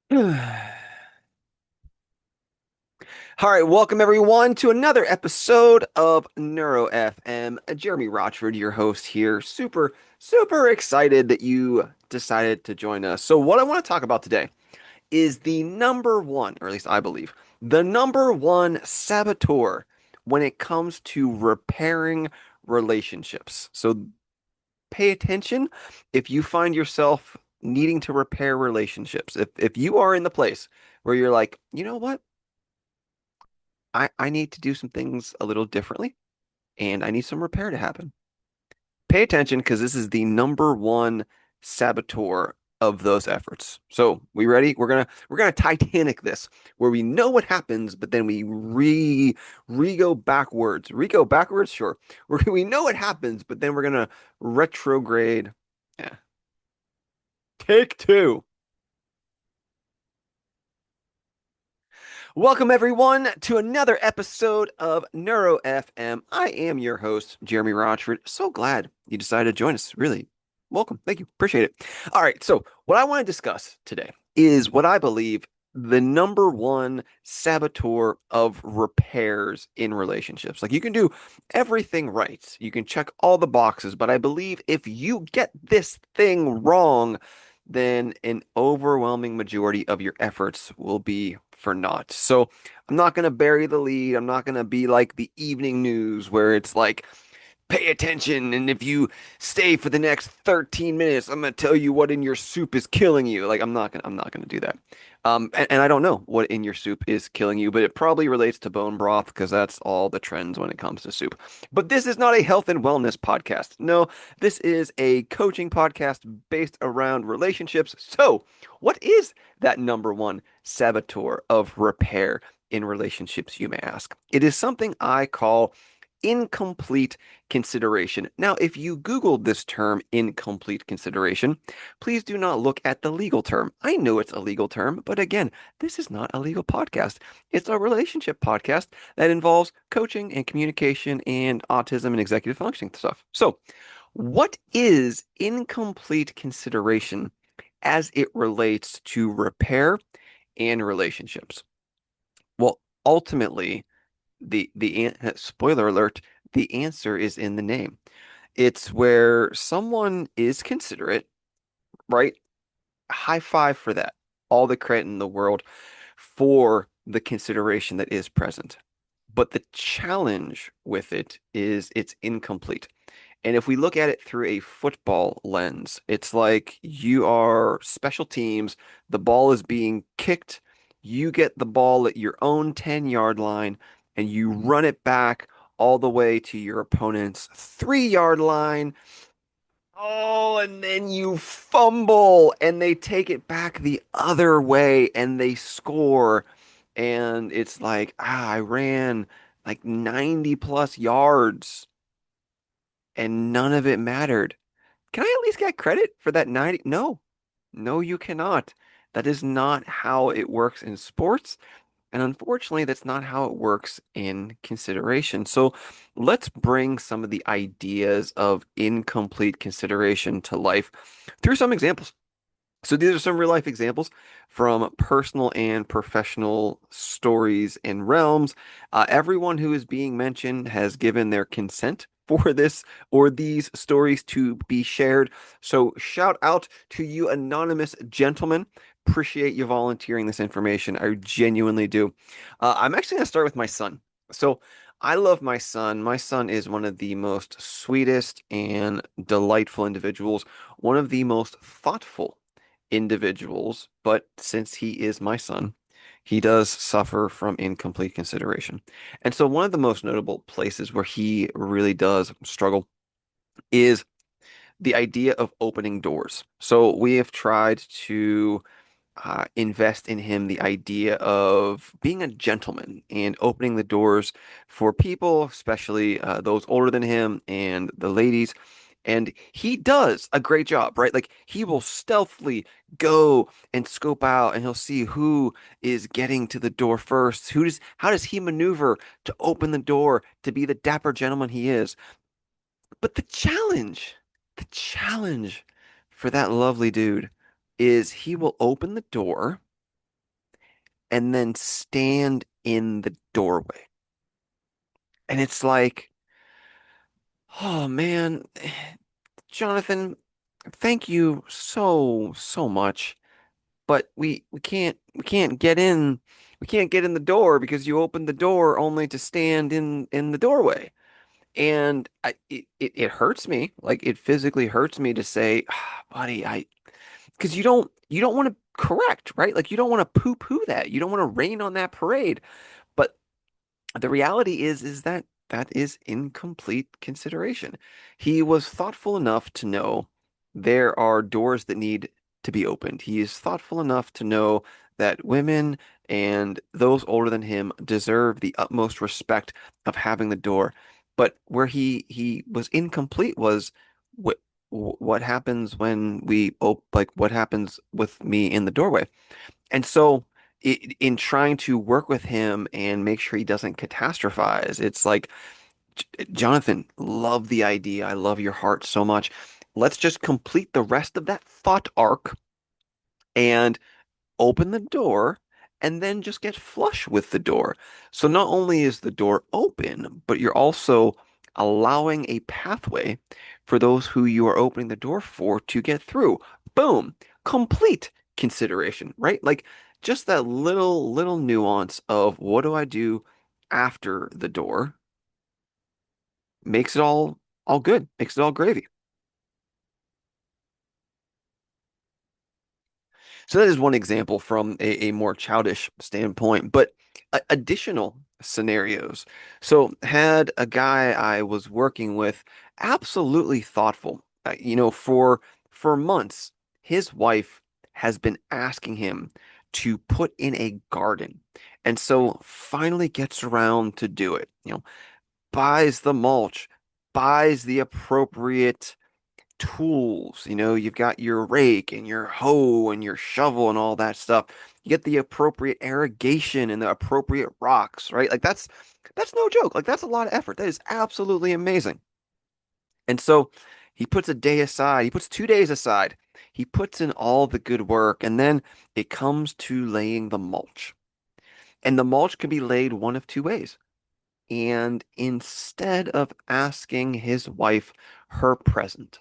All right, welcome everyone to another episode of Neuro FM. Jeremy Rutherford, your host here. Super excited that you decided to join us. So, what I want to talk about today is the number one, or at least I believe, the number one saboteur when it comes to repairing relationships. So, pay attention if you find yourself needing to repair relationships. If you are in the place where you're like, you know what? I need to do some things a little differently and I need some repair to happen. Pay attention because this is the number one saboteur of those efforts. So, we ready? We're gonna Titanic this, where we know what happens, but then we re go backwards. Re go backwards, sure. We know what happens, but then we're gonna retrograde. Yeah. Take two. Welcome, everyone, to another episode of Neuro FM. I am your host, Jeremy Rutherford. So glad you decided to join us. Really, welcome. Thank you. Appreciate it. All right. So, what I want to discuss today is what I believe the number one saboteur of repairs in relationships. Like, you can do everything right, you can check all the boxes, but I believe if you get this thing wrong, then an overwhelming majority of your efforts will be for naught. So I'm not going to bury the lead. I'm not going to be like the evening news where it's like, pay attention. And if you stay for the next 13 minutes, I'm going to tell you what in your soup is killing you. Like, I'm not going to do that. And I don't know what in your soup is killing you, but it probably relates to bone broth because that's all the trends when it comes to soup. But this is not a health and wellness podcast. No, this is a coaching podcast based around relationships. So, what is that number one saboteur of repair in relationships, you may ask? It is something I call incomplete consideration. Now, if you Googled this term, incomplete consideration, please do not look at the legal term. I know it's a legal term, but again, this is not a legal podcast. It's a relationship podcast that involves coaching and communication and autism and executive functioning stuff. So, what is incomplete consideration as it relates to repair and relationships? Well, ultimately, the spoiler alert, the answer is in the name. It's where someone is considerate, right? High five for that. All the credit in the world for the consideration that is present. But the challenge with it is it's incomplete. And if we look at it through a football lens, it's like you are special teams, the ball is being kicked, you get the ball at your own 10-yard line, and you run it back all the way to your opponent's 3-yard line. Oh, and then you fumble and they take it back the other way and they score. And it's like, I ran like 90 plus yards and none of it mattered. Can I at least get credit for that 90? No, no, you cannot. That is not how it works in sports. And unfortunately, that's not how it works in consideration. So let's bring some of the ideas of incomplete consideration to life through some examples. So these are some real life examples from personal and professional stories and realms. Everyone who is being mentioned has given their consent for this or these stories to be shared. So shout out to you, anonymous gentlemen. Appreciate you volunteering this information. I genuinely do. I'm actually going to start with my son. So I love my son. My son is one of the most sweetest and delightful individuals, one of the most thoughtful individuals, but since he is my son, he does suffer from incomplete consideration. And so one of the most notable places where he really does struggle is the idea of opening doors. So we have tried to invest in him the idea of being a gentleman and opening the doors for people, especially those older than him and the ladies. And he does a great job, right? Like he will stealthily go and scope out and he'll see who is getting to the door first. How does he maneuver to open the door to be the dapper gentleman he is? But the challenge for that lovely dude is he will open the door and then stand in the doorway. And it's like, oh man, Jonathan, thank you so much. But we can't get in. We can't get in the door because you opened the door only to stand in the doorway. And it hurts me. Like it physically hurts me to say, ah, buddy, because you don't want to correct, right? Like you don't want to poo-poo that. You don't want to rain on that parade. But the reality is that that is incomplete consideration. He was thoughtful enough to know there are doors that need to be opened. He is thoughtful enough to know that women and those older than him deserve the utmost respect of having the door. But where he was incomplete was what what happens when we like what happens with me in the doorway. And so, in trying to work with him and make sure he doesn't catastrophize, it's like, Jonathan, love the idea. I love your heart so much. Let's just complete the rest of that thought arc and open the door and then just get flush with the door. So not only is the door open, but you're also allowing a pathway for those who you are opening the door for to get through. Boom, complete consideration, right? Like just that little nuance of what do I do after the door makes it all good, makes it all gravy. So that is one example from a more childish standpoint, but additional scenarios. So had a guy I was working with absolutely thoughtful. For months, his wife has been asking him to put in a garden. And so finally gets around to do it. Buys the mulch, buys the appropriate tools. You've got your rake and your hoe and your shovel and all that stuff. You get the appropriate irrigation and the appropriate rocks, right? Like that's no joke. Like that's a lot of effort. That is absolutely amazing. And so he puts a day aside, he puts 2 days aside. He puts in all the good work and then it comes to laying the mulch. And the mulch can be laid one of two ways. And instead of asking his wife her present,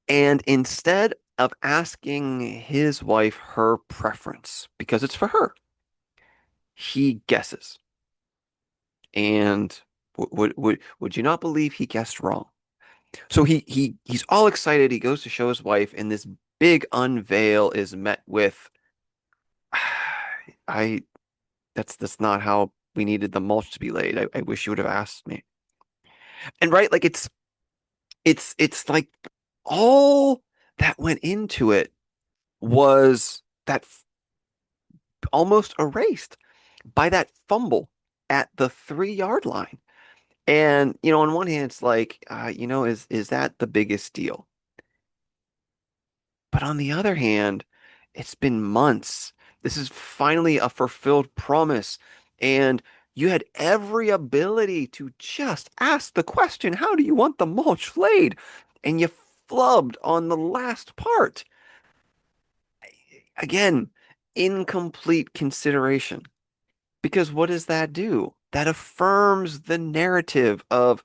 and instead of asking his wife her preference, because it's for her, he guesses. And would you not believe he guessed wrong? So he's all excited. He goes to show his wife, and this big unveil is met with, I that's not how we needed the mulch to be laid. I wish you would have asked me. And right, like it's like all that went into it was that almost erased by that fumble at the 3 yard line. And, on one hand, it's like, is that the biggest deal? But on the other hand, it's been months. This is finally a fulfilled promise. And you had every ability to just ask the question, how do you want the mulch laid? And you flubbed on the last part. Again, incomplete consideration. Because what does that do? That affirms the narrative of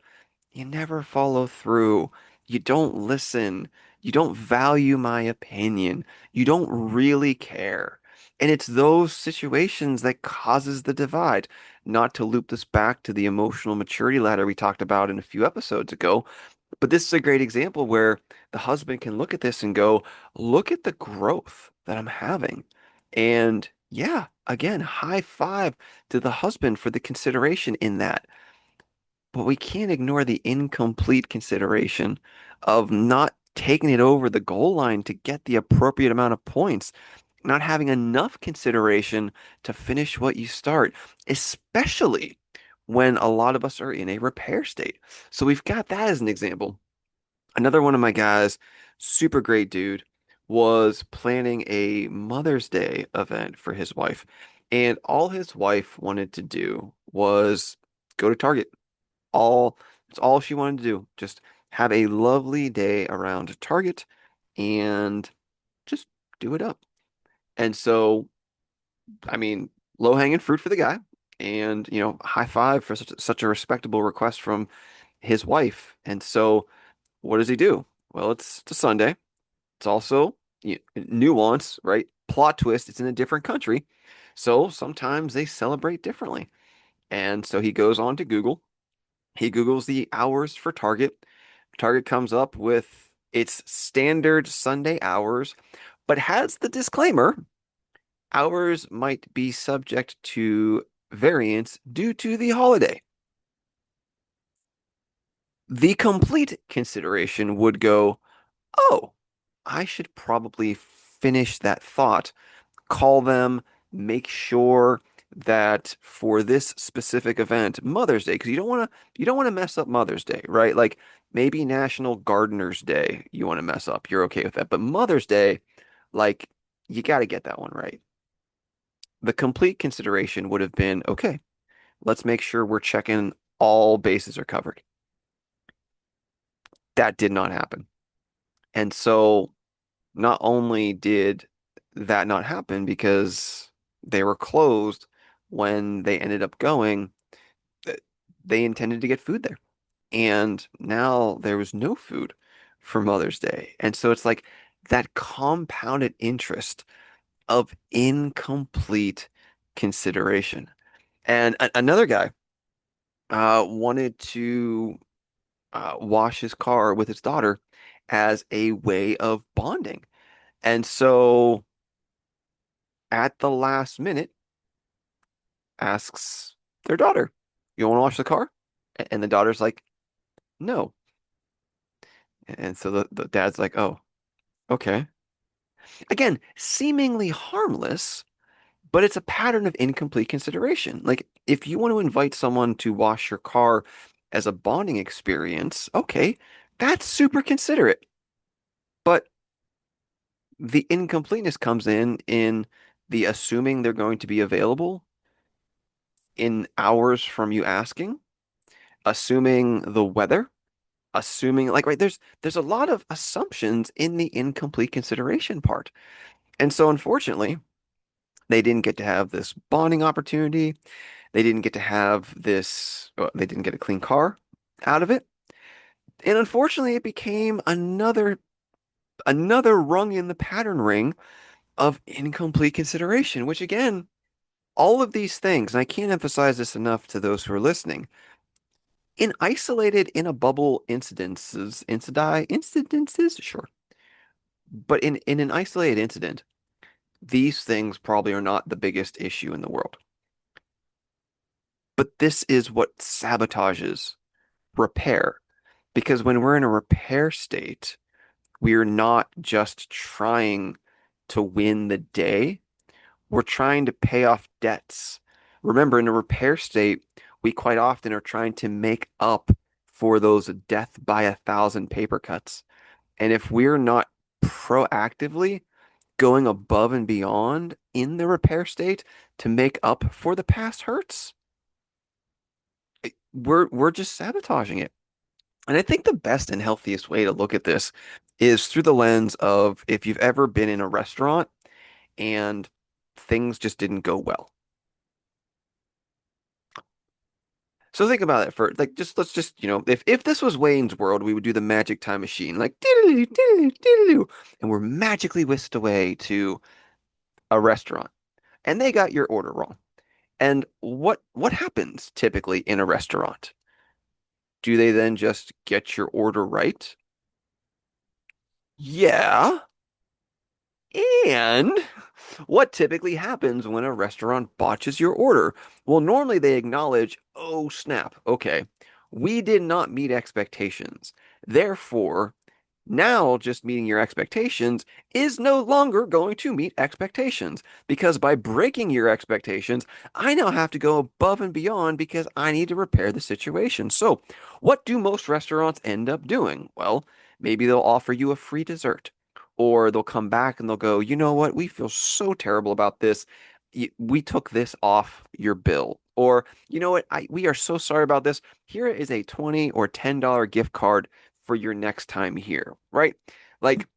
you never follow through, you don't listen, you don't value my opinion, you don't really care. And it's those situations that causes the divide. Not to loop this back to the emotional maturity ladder we talked about in a few episodes ago, but this is a great example where the husband can look at this and go, look at the growth that I'm having. And yeah, again, high five to the husband for the consideration in that. But we can't ignore the incomplete consideration of not taking it over the goal line to get the appropriate amount of points, not having enough consideration to finish what you start, especially when a lot of us are in a repair state. So we've got that as an example. Another one of my guys, super great dude, was planning a Mother's Day event for his wife. And all his wife wanted to do was go to Target. It's all she wanted to do. Just have a lovely day around Target and just do it up. And so, I mean, low hanging fruit for the guy. And, high five for such a respectable request from his wife. And so, what does he do? Well, it's a Sunday. It's also nuance, right? Plot twist. It's in a different country. So sometimes they celebrate differently. And so he goes on to Google. He Googles the hours for Target. Target comes up with its standard Sunday hours, but has the disclaimer hours might be subject to variance due to the holiday. The complete consideration would go, oh, I should probably finish that thought, call them, make sure that for this specific event, Mother's Day, because you don't want to mess up Mother's Day, right? Like maybe National Gardener's Day, you want to mess up. You're okay with that. But Mother's Day, like you got to get that one right. The complete consideration would have been, okay, let's make sure we're checking all bases are covered. That did not happen. And so not only did that not happen because they were closed when they ended up going, they intended to get food there. And now there was no food for Mother's Day. And so it's like that compounded interest of incomplete consideration. And another guy wanted to wash his car with his daughter as a way of bonding. And so at the last minute, asks their daughter, "You want to wash the car?" And the daughter's like, "No." And so the dad's like, "Oh, okay." Again, seemingly harmless, but it's a pattern of incomplete consideration. Like, if you want to invite someone to wash your car as a bonding experience, okay, that's super considerate. But the incompleteness comes in the assuming they're going to be available in hours from you asking, assuming the weather, assuming like right there's a lot of assumptions in the incomplete consideration part. And so unfortunately, they didn't get to have this bonding opportunity. They didn't get to have this, they didn't get a clean car out of it. And unfortunately, it became another rung in the pattern ring of incomplete consideration, which again, all of these things, and I can't emphasize this enough to those who are listening, in isolated in a bubble incidences, sure. But in an isolated incident, these things probably are not the biggest issue in the world. But this is what sabotages repair. Because when we're in a repair state, we're not just trying to win the day, we're trying to pay off debts. Remember, in a repair state, we quite often are trying to make up for those death by a thousand paper cuts. And if we're not proactively going above and beyond in the repair state to make up for the past hurts, we're just sabotaging it. And I think the best and healthiest way to look at this is through the lens of if you've ever been in a restaurant and things just didn't go well. So think about it for like just let's just, if this was Wayne's World, we would do the magic time machine, like diddle-doo, diddle-doo, diddle-doo, and we're magically whisked away to a restaurant and they got your order wrong. And what happens typically in a restaurant? Do they then just get your order right? Yeah. And what typically happens when a restaurant botches your order? Well, normally they acknowledge, oh snap, okay, we did not meet expectations. Therefore, now just meeting your expectations is no longer going to meet expectations because by breaking your expectations, I now have to go above and beyond because I need to repair the situation. So, what do most restaurants end up doing? Well, maybe they'll offer you a free dessert. Or they'll come back and they'll go, you know what? We feel so terrible about this. We took this off your bill. Or, you know what? We are so sorry about this. Here is a 20 or $10 gift card for your next time here, right? Like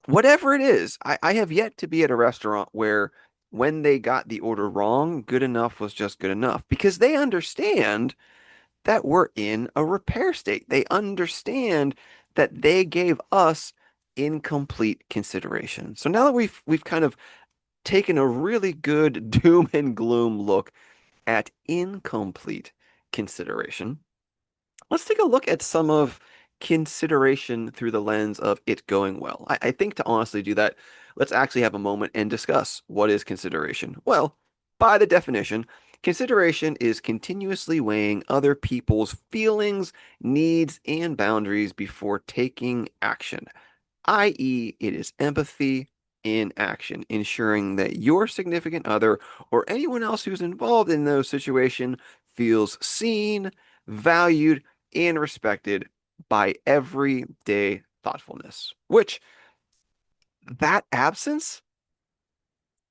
whatever it is, I have yet to be at a restaurant where when they got the order wrong, good enough was just good enough because they understand that we're in a repair state. They understand that they gave us incomplete consideration. So now that we've kind of taken a really good doom and gloom look at incomplete consideration, let's take a look at some of consideration through the lens of it going well. I think to honestly do that, let's actually have a moment and discuss what is consideration. Well, by the definition, consideration is continuously weighing other people's feelings, needs, and boundaries before taking action, i.e., it is empathy in action, ensuring that your significant other or anyone else who's involved in those situations feels seen, valued, and respected by everyday thoughtfulness, which that absence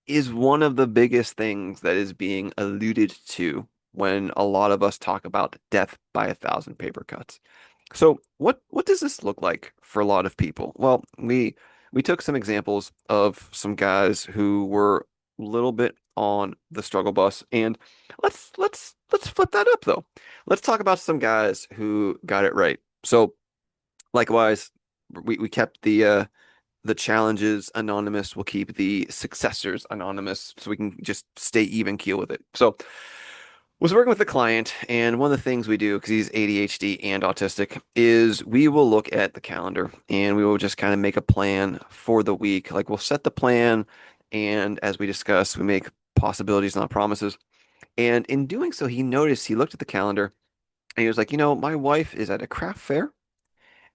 is one of the biggest things that is being alluded to when a lot of us talk about death by a thousand paper cuts. So what does this look like for a lot of people? Well, we took some examples of some guys who were a little bit on the struggle bus, and let's flip that up though. Let's talk about some guys who got it right. So likewise, we kept the challenges anonymous. We'll keep the successors anonymous so we can just stay even keel with it. So was working with a client, and one of the things we do, because he's ADHD and autistic, is we will look at the calendar and we will just kind of make a plan for the week. Like we'll set the plan, and as we discuss, we make possibilities, not promises. And in doing so, he noticed he looked at the calendar and he was like, my wife is at a craft fair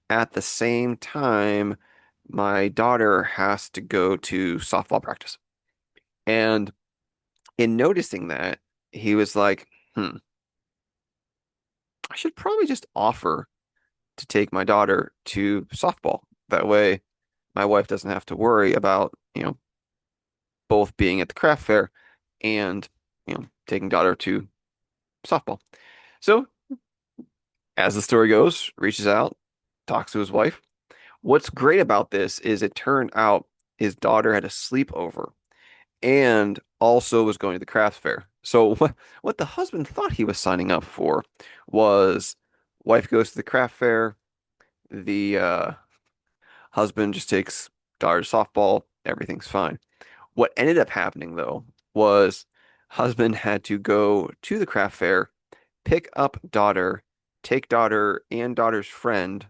at the same time my daughter has to go to softball practice. And in noticing that, he was like, I should probably just offer to take my daughter to softball. That way, my wife doesn't have to worry about, both being at the craft fair and, taking daughter to softball. So, as the story goes, reaches out, talks to his wife. What's great about this is it turned out his daughter had a sleepover and also was going to the craft fair. So what the husband thought he was signing up for was wife goes to the craft fair, the husband just takes daughter to softball, everything's fine. What ended up happening though was husband had to go to the craft fair, pick up daughter, take daughter and daughter's friend,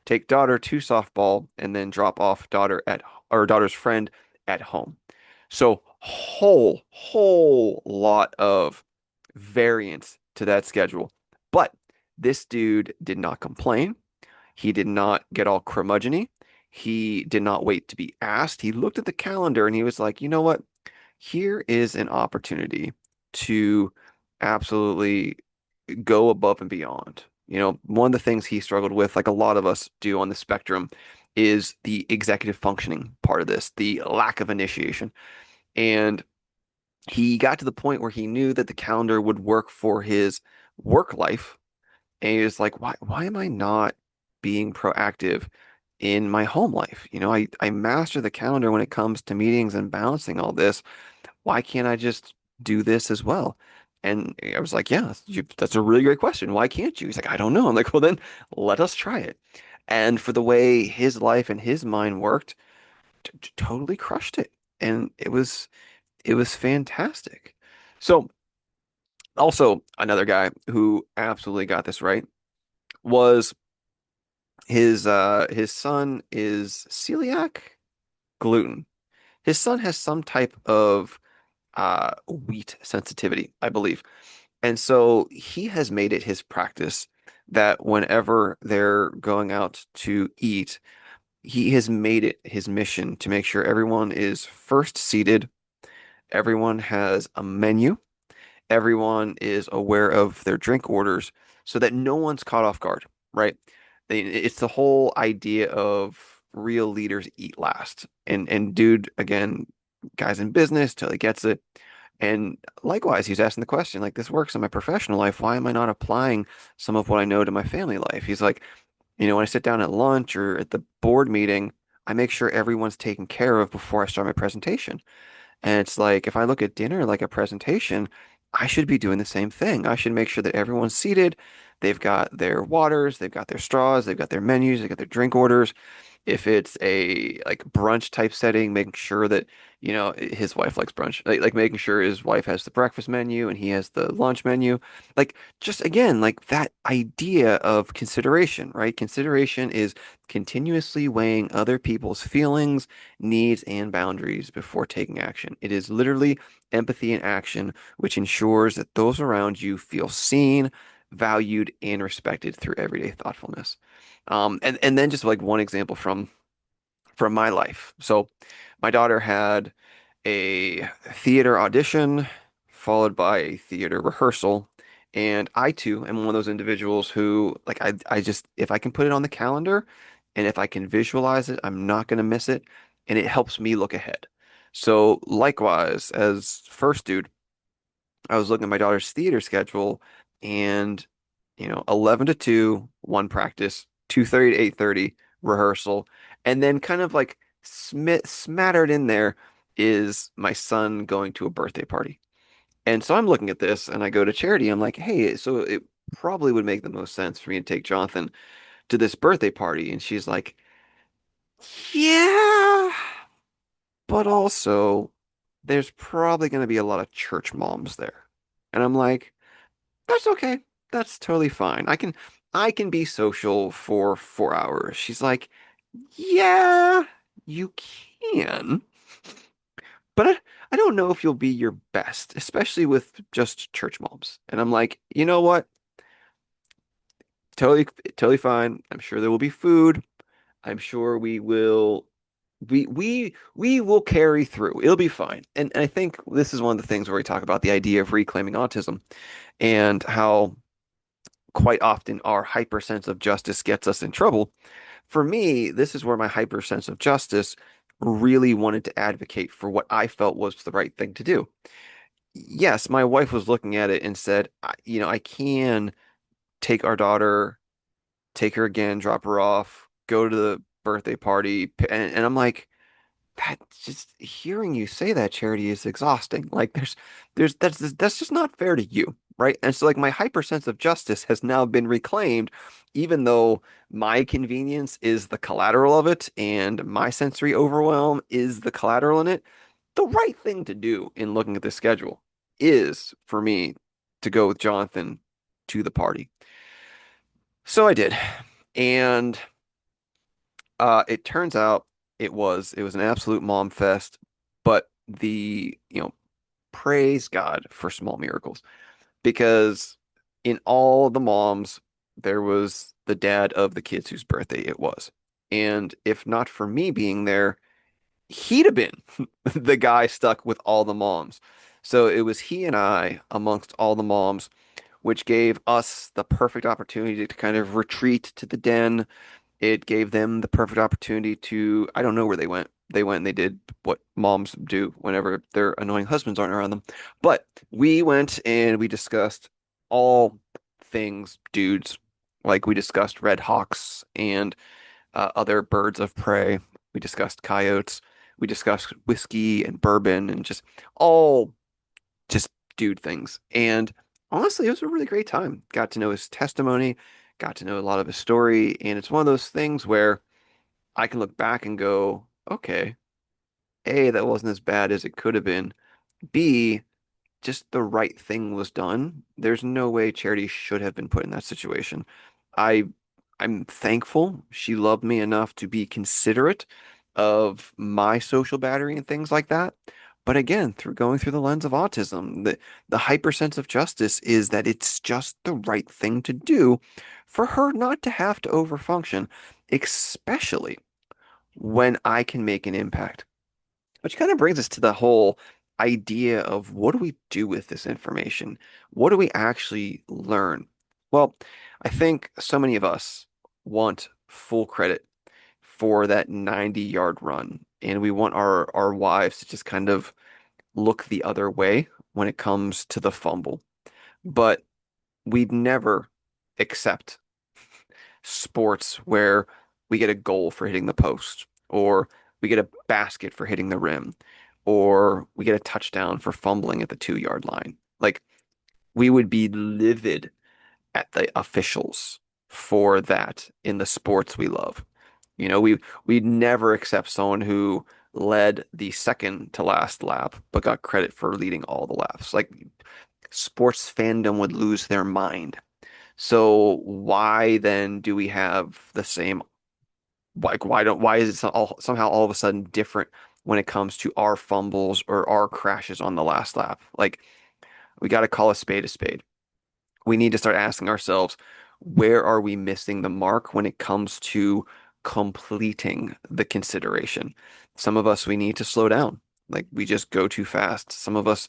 take daughter to softball, and then drop off daughter at or daughter's friend at home. So whole lot of variance to that schedule. But this dude did not complain. He did not get all curmudgeony. He did not wait to be asked. He looked at the calendar and he was like, you know what? Here is an opportunity to absolutely go above and beyond. One of the things he struggled with, like a lot of us do on the spectrum, is the executive functioning part of this, the lack of initiation. And he got to the point where he knew that the calendar would work for his work life. And he was like, why am I not being proactive in my home life? I master the calendar when it comes to meetings and balancing all this. Why can't I just do this as well? And I was like, yeah, that's a really great question. Why can't you? He's like, I don't know. I'm like, well, then let us try it. And for the way his life and his mind worked, totally crushed it. And it was fantastic. So also another guy who absolutely got this right was his son is celiac gluten. His son has some type of wheat sensitivity, I believe. And so he has made it his practice that whenever they're going out to eat, he has made it his mission to make sure everyone is first seated, everyone has a menu, everyone is aware of their drink orders so that no one's caught off guard, right? It's the whole idea of real leaders eat last. And dude, again, guys in business till he gets it. And likewise, he's asking the question, like, this works in my professional life. Why am I not applying some of what I know to my family life? He's like, when I sit down at lunch or at the board meeting, I make sure everyone's taken care of before I start my presentation. And it's like if I look at dinner like a presentation, I should be doing the same thing. I should make sure that everyone's seated, they've got their waters, they've got their straws, they've got their menus, they've got their drink orders. If it's a like brunch type setting, making sure that, his wife likes brunch, like making sure his wife has the breakfast menu and he has the lunch menu. Like just again, like that idea of consideration, right? Consideration is continuously weighing other people's feelings, needs, and boundaries before taking action. It is literally empathy in action, which ensures that those around you feel seen, valued, and respected through everyday thoughtfulness. And then just like one example from my life. So my daughter had a theater audition followed by a theater rehearsal. And I too am one of those individuals who like I just if I can put it on the calendar and if I can visualize it, I'm not gonna miss it. And it helps me look ahead. So likewise, as first dude, I was looking at my daughter's theater schedule and 11 to 2, one practice, 2:30 to 8:30 rehearsal, and then kind of like smattered in there is my son going to a birthday party. And so I'm looking at this and I go to Charity. I'm like, "Hey, so it probably would make the most sense for me to take Jonathan to this birthday party." And she's like, "Yeah, but also there's probably going to be a lot of church moms there." And I'm like, "That's okay. That's totally fine. I can be social for 4 hours." She's like, "Yeah, you can, but I don't know if you'll be your best, especially with just church moms." And I'm like, "You know what? Totally, totally fine. I'm sure there will be food. I'm sure we will carry through. It'll be fine." And I think this is one of the things where we talk about the idea of reclaiming autism and how quite often our hyper sense of justice gets us in trouble. For me, this is where my hyper sense of justice really wanted to advocate for what I felt was the right thing to do. Yes, my wife was looking at it and said, I can take our daughter, take her again, drop her off, go to the birthday party. And I'm like, that just hearing you say that, Charity, is exhausting. Like that's just not fair to you, right? And so like my hyper sense of justice has now been reclaimed, even though my convenience is the collateral of it and my sensory overwhelm is the collateral in it. The right thing to do in looking at the schedule is for me to go with Jonathan to the party. So I did. And it turns out it was an absolute mom fest, but praise God for small miracles because in all the moms there was the dad of the kids whose birthday it was. And if not for me being there, he'd have been the guy stuck with all the moms. So it was he and I amongst all the moms, which gave us the perfect opportunity to kind of retreat to the den. It gave them the perfect opportunity to, I don't know where they went. They went and they did what moms do whenever their annoying husbands aren't around them. But we went and we discussed all things dudes. Like we discussed red hawks and other birds of prey. We discussed coyotes. We discussed whiskey and bourbon and all just dude things. And honestly, it was a really great time. Got to know his testimony, got to know a lot of his story, and it's one of those things where I can look back and go, okay, A, that wasn't as bad as it could have been. B, just the right thing was done. There's no way Charity should have been put in that situation. I I'm thankful she loved me enough to be considerate of my social battery and things like that. But again, through going through the lens of autism, the hyper sense of justice is that it's just the right thing to do for her not to have to overfunction, especially when I can make an impact. Which kind of brings us to the whole idea of what do we do with this information? What do we actually learn? Well, I think so many of us want full credit for that 90-yard run, and we want our wives to just kind of look the other way when it comes to the fumble. But we'd never accept sports where we get a goal for hitting the post or we get a basket for hitting the rim, or we get a touchdown for fumbling at the 2 yard line. Like we would be livid at the officials for that in the sports we love. We'd never accept someone who led the second to last lap, but got credit for leading all the laps. Like sports fandom would lose their mind. So why then do we have the same, like why is it somehow all of a sudden different when it comes to our fumbles or our crashes on the last lap? Like we got to call a spade a spade. We need to start asking ourselves, where are we missing the mark when it comes to completing the consideration? Some of us, we need to slow down. Like we just go too fast. Some of us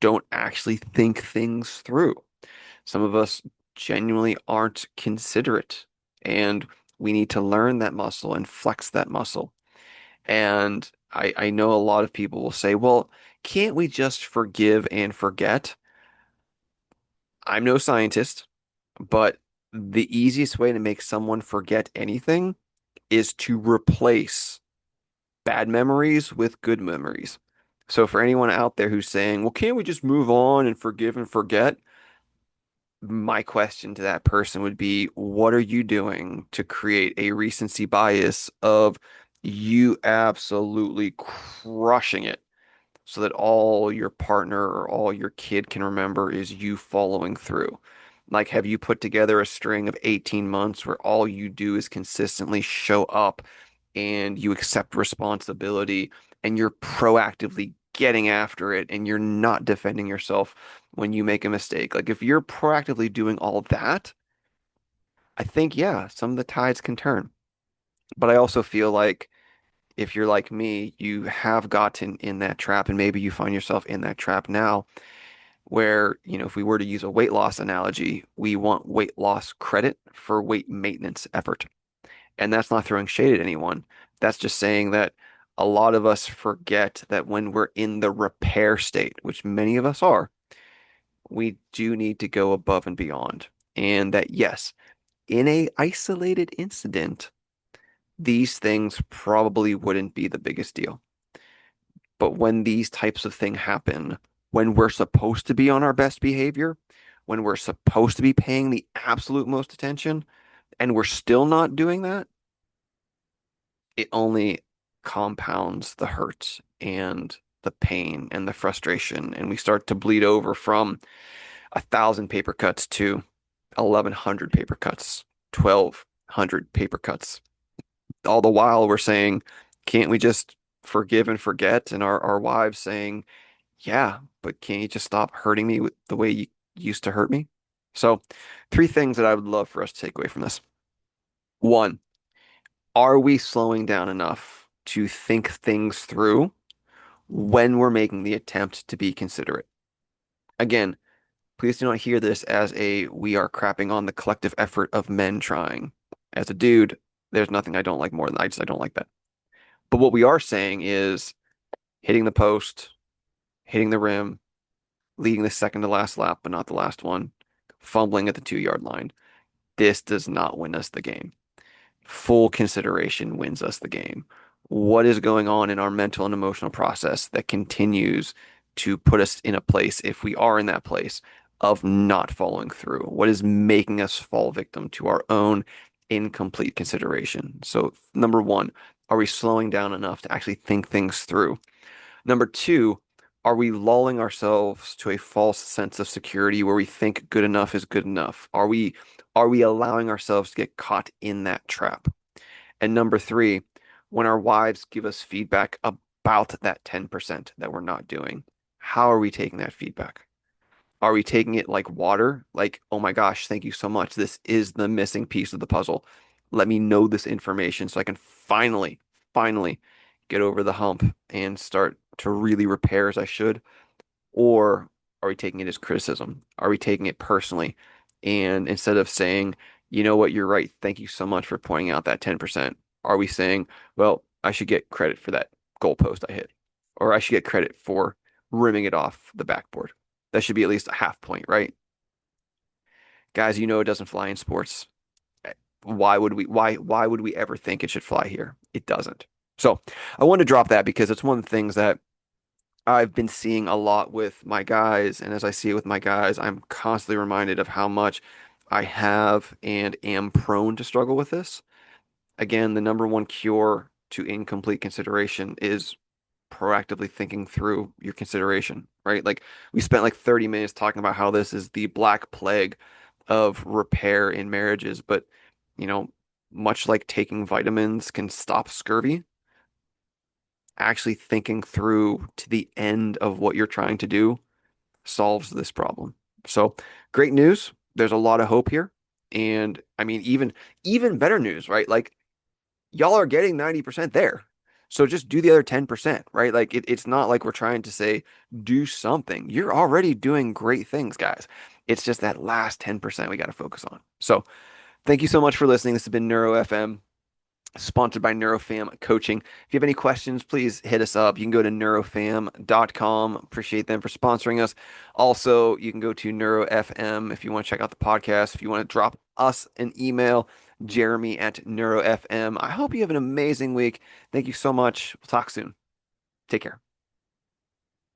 don't actually think things through. Some of us genuinely aren't considerate, and we need to learn that muscle and flex that muscle. And I know a lot of people will say, well, can't we just forgive and forget? I'm no scientist, but the easiest way to make someone forget anything is to replace bad memories with good memories. So for anyone out there who's saying, well, can't we just move on and forgive and forget? My question to that person would be, what are you doing to create a recency bias of you absolutely crushing it so that all your partner or all your kid can remember is you following through? Like, have you put together a string of 18 months where all you do is consistently show up and you accept responsibility and you're proactively getting after it and you're not defending yourself when you make a mistake? Like, if you're proactively doing all that, I think, yeah, some of the tides can turn. But I also feel like if you're like me, you have gotten in that trap, and maybe you find yourself in that trap now, where, if we were to use a weight loss analogy, we want weight loss credit for weight maintenance effort. And that's not throwing shade at anyone. That's just saying that a lot of us forget that when we're in the repair state, which many of us are, we do need to go above and beyond. And that, yes, in a isolated incident, these things probably wouldn't be the biggest deal. But when these types of things happen, when we're supposed to be on our best behavior, when we're supposed to be paying the absolute most attention, and we're still not doing that, it only compounds the hurt and the pain and the frustration. And we start to bleed over from 1,000 paper cuts to 1,100 paper cuts, 1,200 paper cuts. All the while we're saying, can't we just forgive and forget? And our wives saying, yeah, but can't you just stop hurting me with the way you used to hurt me? So, three things that I would love for us to take away from this. One, are we slowing down enough to think things through when we're making the attempt to be considerate? Again, please do not hear this as a we are crapping on the collective effort of men trying. As a dude, there's nothing I don't like more than I don't like that. But what we are saying is hitting the post, hitting the rim, leading the second to last lap, but not the last one, fumbling at the 2 yard line. This does not win us the game. Full consideration wins us the game. What is going on in our mental and emotional process that continues to put us in a place, if we are in that place, of not following through? What is making us fall victim to our own incomplete consideration? So, number one, are we slowing down enough to actually think things through? Number two, are we lulling ourselves to a false sense of security where we think good enough is good enough? Are we allowing ourselves to get caught in that trap? And number three, when our wives give us feedback about that 10% that we're not doing, how are we taking that feedback? Are we taking it like water? Like, oh my gosh, thank you so much. This is the missing piece of the puzzle. Let me know this information so I can finally get over the hump and start to really repair as I should. Or are we taking it as criticism? Are we taking it personally? And instead of saying, you know what, you're right, thank you so much for pointing out that 10%, are we saying, well, I should get credit for that goalpost I hit, or I should get credit for rimming it off the backboard? That should be at least a half point, right? Guys, it doesn't fly in sports. Why would we ever think it should fly here? It doesn't. So I wanted to drop that because it's one of the things that I've been seeing a lot with my guys. And as I see it with my guys, I'm constantly reminded of how much I have and am prone to struggle with this. Again, the number one cure to incomplete consideration is proactively thinking through your consideration, right? Like we spent like 30 minutes talking about how this is the black plague of repair in marriages, but you know, much like taking vitamins can stop scurvy, actually thinking through to the end of what you're trying to do solves this problem. So, great news. There's a lot of hope here. And I mean, even better news, right? Like y'all are getting 90% there. So just do the other 10%, right? Like it's not like we're trying to say do something. You're already doing great things, guys. It's just that last 10% we got to focus on. So thank you so much for listening. This has been Neuro FM, sponsored by NeuroFam Coaching. If you have any questions, please hit us up. You can go to neurofam.com. Appreciate them for sponsoring us. Also, you can go to Neuro FM if you want to check out the podcast. If you want to drop us an email, Jeremy at Neuro FM. I hope you have an amazing week. Thank you so much. We'll talk soon. Take care.